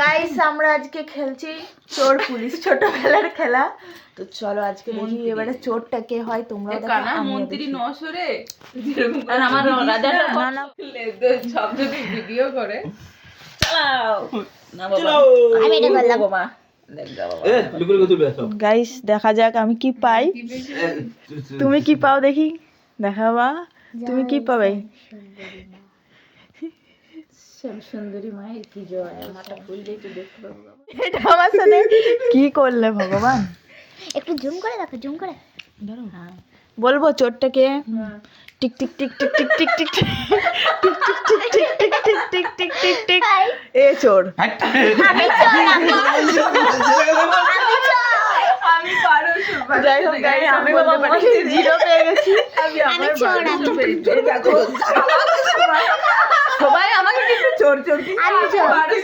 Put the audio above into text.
Guys আমরা আজকে খেলছি চোর পুলিশ, ছোটবেলার খেলা। তো চলো আজকে দেখি এবারে চোরটা কে হয়, তোমরা কানা মন্ত্রী নসরে আর আমার রাজাটা না না সব যদি ভিডিও করে চালাও না বাবা আমি এটা করলাম বাবা দেখ বাবা এ লুকুর কত বেসো গাইস দেখা যাক আমি কি পাই, তুমি কি পাও দেখি, দেখাবা তুমি কি পাবে। সুন্দরী মায়ের কি জয় মাথা খুললে একটু দেখতে পাবো বাবা এটা আমার সাথে কি করলে ভগবান। একটু জুম করে দেখো, জুম করে। বলবো চোরটাকে টিক টিক টিক টিক টিক টিক টিক টিক টিক টিক টিক টিক টিক টিক টিক টিক এ চোর। আমি চোর, আমি পারো যাই হোক গাইস আমি বলতে পারি জিরো পেয়ে গেছি। আমি চোর, আমি সবাই আমাকে কিন্তু চোর চোর আমি চোর। পারো